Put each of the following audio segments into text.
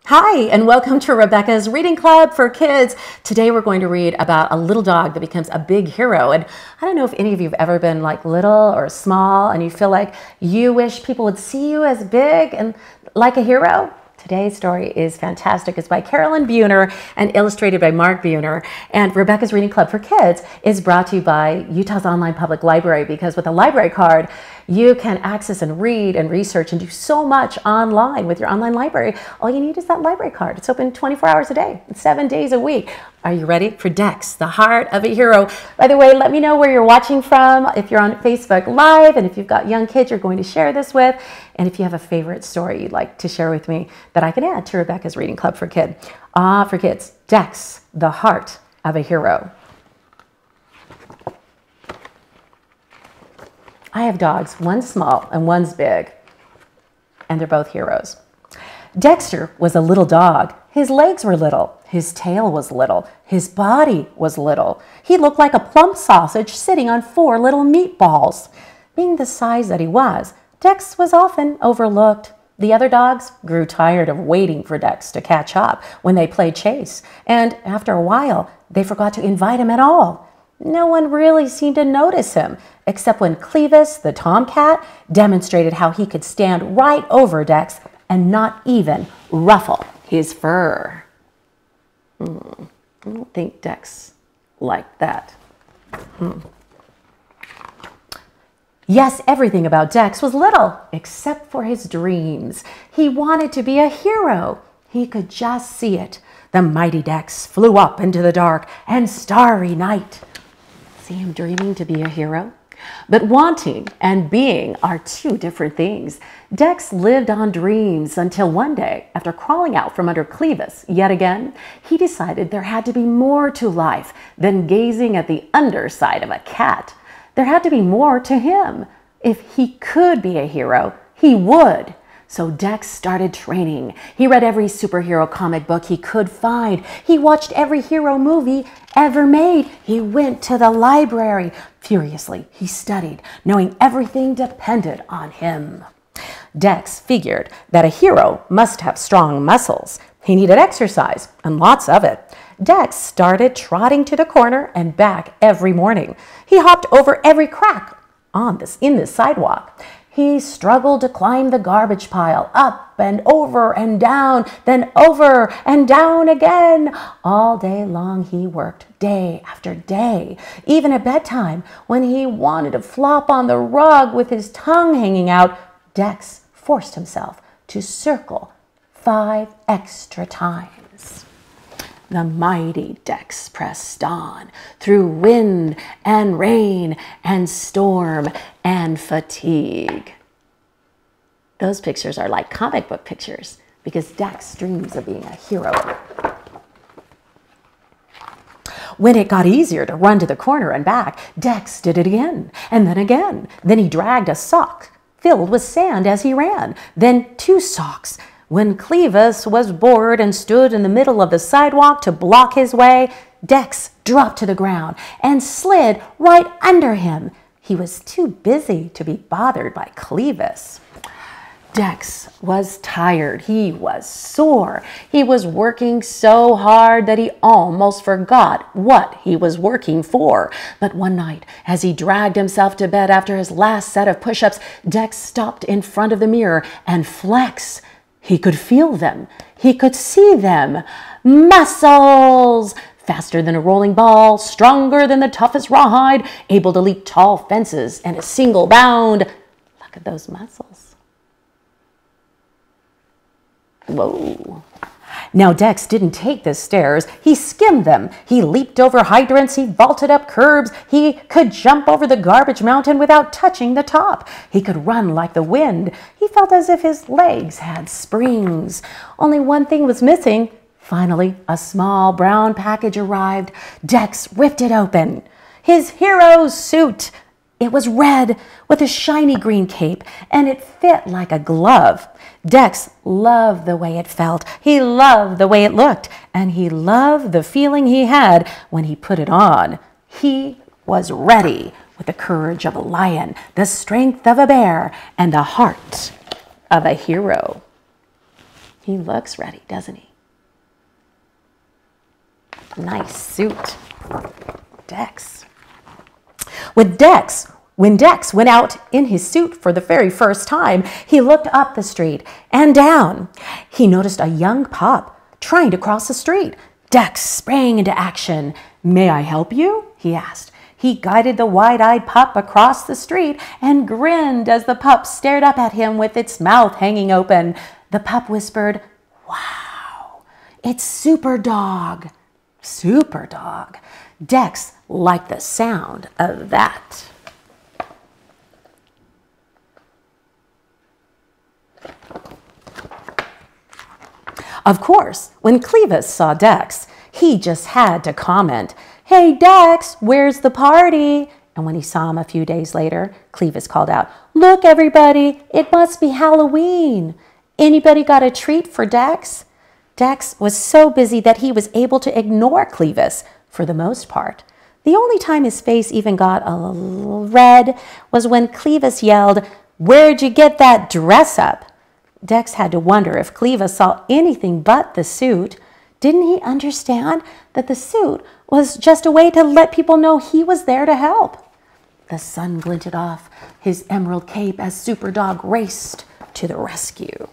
Hi, and welcome to Rebecca's Reading Club for Kids. Today we're going to read about a little dog that becomes a big hero. And I don't know if any of you have ever been like little or small and you feel like you wish people would see you as big and like a hero. Today's story is fantastic. It's by Carolyn Buhner and illustrated by Mark Buhner. And Rebecca's Reading Club for Kids is brought to you by Utah's Online Public Library, because with a library card, you can access and read and research and do so much online with your online library. All you need is that library card. It's open 24 hours a day, 7 days a week. Are you ready for Dex, the heart of a hero? By the way, let me know where you're watching from, if you're on Facebook Live, and if you've got young kids you're going to share this with, and if you have a favorite story you'd like to share with me that I can add to Rebecca's Reading Club for Kids. For kids, Dex, the heart of a hero. I have dogs, one's small and one's big, and they're both heroes. Dexter was a little dog. His legs were little, his tail was little, his body was little. He looked like a plump sausage sitting on 4 little meatballs. Being the size that he was, Dex was often overlooked. The other dogs grew tired of waiting for Dex to catch up when they played chase, and after a while, they forgot to invite him at all. No one really seemed to notice him, except when Clevis, the tomcat, demonstrated how he could stand right over Dex and not even ruffle his fur. I don't think Dex liked that. Yes, everything about Dex was little, except for his dreams. He wanted to be a hero. He could just see it. The mighty Dex flew up into the dark and starry night. See him dreaming to be a hero? But wanting and being are 2 different things. Dex lived on dreams until one day, after crawling out from under Clevis yet again, he decided there had to be more to life than gazing at the underside of a cat. There had to be more to him. If he could be a hero, he would. So Dex started training. He read every superhero comic book he could find. He watched every hero movie ever made. He went to the library. Furiously, he studied, knowing everything depended on him. Dex figured that a hero must have strong muscles. He needed exercise, and lots of it. Dex started trotting to the corner and back every morning. He hopped over every crack in this sidewalk. He struggled to climb the garbage pile, up and over and down, then over and down again. All day long he worked, day after day. Even at bedtime, when he wanted to flop on the rug with his tongue hanging out, Dex forced himself to circle 5 extra times. The mighty Dex pressed on through wind and rain and storm and fatigue. Those pictures are like comic book pictures because Dex dreams of being a hero. When it got easier to run to the corner and back, Dex did it again and then again. Then he dragged a sock filled with sand as he ran, then 2 socks. When Clevis was bored and stood in the middle of the sidewalk to block his way, Dex dropped to the ground and slid right under him. He was too busy to be bothered by Clevis. Dex was tired. He was sore. He was working so hard that he almost forgot what he was working for. But one night, as he dragged himself to bed after his last set of push-ups, Dex stopped in front of the mirror and flexed. He could feel them. He could see them. Muscles! Faster than a rolling ball, stronger than the toughest rawhide, able to leap tall fences in a single bound. Look at those muscles. Whoa. Now Dex didn't take the stairs. He skimmed them. He leaped over hydrants. He vaulted up curbs. He could jump over the garbage mountain without touching the top. He could run like the wind. He felt as if his legs had springs. Only one thing was missing. Finally, a small brown package arrived. Dex ripped it open. His hero's suit. It was red with a shiny green cape, and it fit like a glove. Dex loved the way it felt. He loved the way it looked, and he loved the feeling he had when he put it on. He was ready with the courage of a lion, the strength of a bear, and the heart of a hero. He looks ready, doesn't he? Nice suit. Dex. When Dex went out in his suit for the very first time, he looked up the street and down. He noticed a young pup trying to cross the street. Dex sprang into action. "May I help you?" he asked. He guided the wide-eyed pup across the street and grinned as the pup stared up at him with its mouth hanging open. The pup whispered, "Wow, it's Super Dog." Super Dog. Dex liked the sound of that. Of course, when Clevis saw Dex, he just had to comment, "Hey, Dex, where's the party?" And when he saw him a few days later, Clevis called out, "Look, everybody, it must be Halloween. Anybody got a treat for Dex?" Dex was so busy that he was able to ignore Clevis for the most part. The only time his face even got a little red was when Clevis yelled, "Where'd you get that dress up?" Dex had to wonder if Clevis saw anything but the suit. Didn't he understand that the suit was just a way to let people know he was there to help? The sun glinted off his emerald cape as Super Dog raced to the rescue.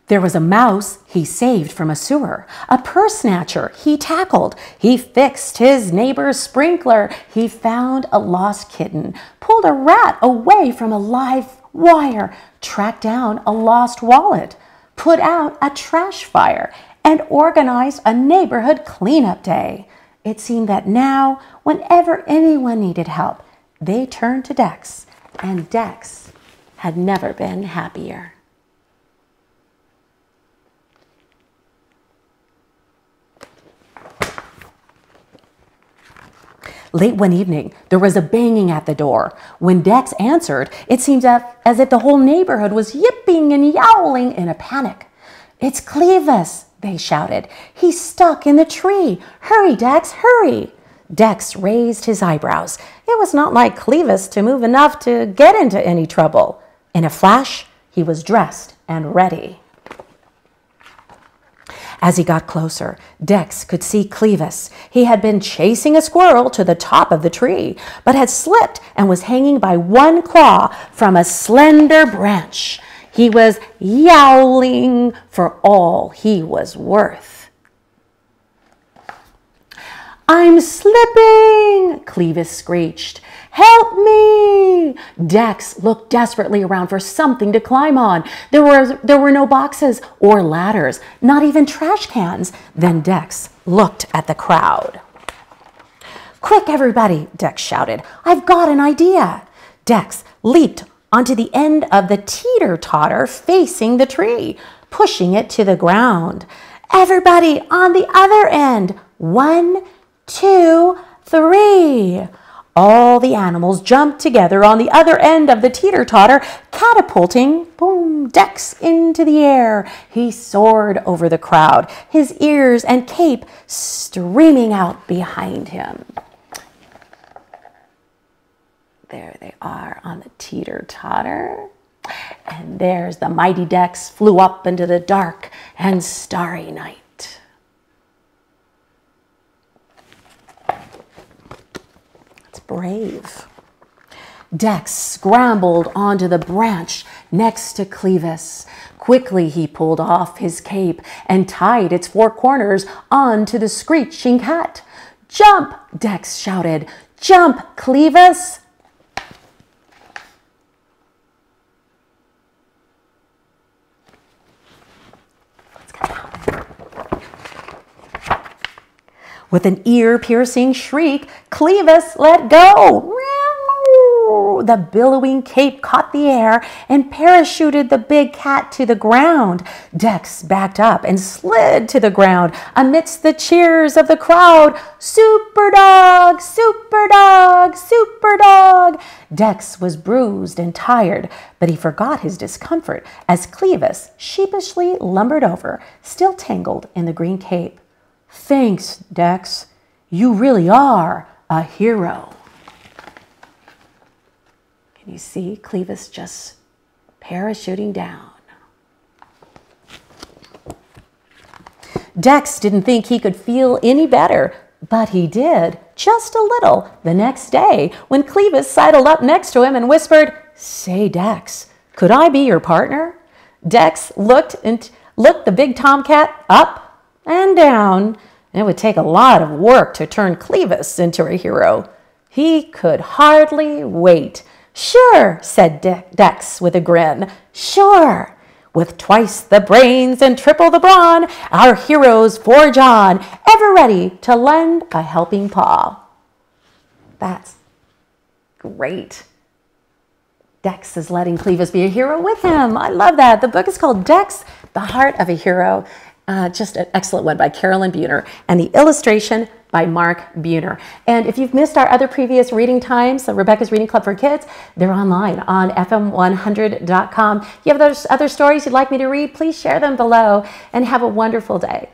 There was a mouse he saved from a sewer, a purse snatcher he tackled. He fixed his neighbor's sprinkler. He found a lost kitten, pulled a rat away from a live wire, tracked down a lost wallet, put out a trash fire, and organized a neighborhood cleanup day. It seemed that now, whenever anyone needed help, they turned to Dex, and Dex had never been happier. Late one evening, there was a banging at the door. When Dex answered, it seemed as if the whole neighborhood was yipping and yowling in a panic. "It's Clevis," they shouted. "He's stuck in the tree. Hurry, Dex, hurry." Dex raised his eyebrows. It was not like Clevis to move enough to get into any trouble. In a flash, he was dressed and ready. As he got closer, Dex could see Clevis. He had been chasing a squirrel to the top of the tree, but had slipped and was hanging by one claw from a slender branch. He was yowling for all he was worth. "I'm slipping!" Clevis screeched. "Help me!" Dex looked desperately around for something to climb on. There were no boxes or ladders, not even trash cans. Then Dex looked at the crowd. "Quick, everybody!" Dex shouted. "I've got an idea!" Dex leaped onto the end of the teeter-totter facing the tree, pushing it to the ground. "Everybody on the other end! 1, 2, 3!" All the animals jumped together on the other end of the teeter-totter, catapulting, boom, Dex into the air. He soared over the crowd, his ears and cape streaming out behind him. There they are on the teeter-totter. And there's the mighty Dex flew up into the dark and starry night. Brave. Dex scrambled onto the branch next to Clevis. Quickly he pulled off his cape and tied its 4 corners onto the screeching cat. "Jump!" Dex shouted. "Jump, Clevis!" Let's get down. With an ear-piercing shriek, Clevis let go. The billowing cape caught the air and parachuted the big cat to the ground. Dex backed up and slid to the ground amidst the cheers of the crowd. "Super Dog! Super Dog! Super Dog!" Dex was bruised and tired, but he forgot his discomfort as Clevis sheepishly lumbered over, still tangled in the green cape. "Thanks, Dex. You really are a hero. Can you see Clevis just parachuting down? Dex didn't think he could feel any better, but he did, just a little, the next day when Clevis sidled up next to him and whispered, "Say, Dex, could I be your partner?" Dex looked the big tomcat up and down. It would take a lot of work to turn Clevis into a hero. He could hardly wait. "Sure," said Dex with a grin. "Sure. With twice the brains and triple the brawn, our heroes forge on, ever ready to lend a helping paw." That's great. Dex is letting Clevis be a hero with him. I love that. The book is called Dex, The Heart of a Hero. Just an excellent one by Carolyn Buhner. And the illustration by Mark Buhner. And if you've missed our other previous reading times, so Rebecca's Reading Club for Kids, they're online on fm100.com. If you have those other stories you'd like me to read, please share them below and have a wonderful day.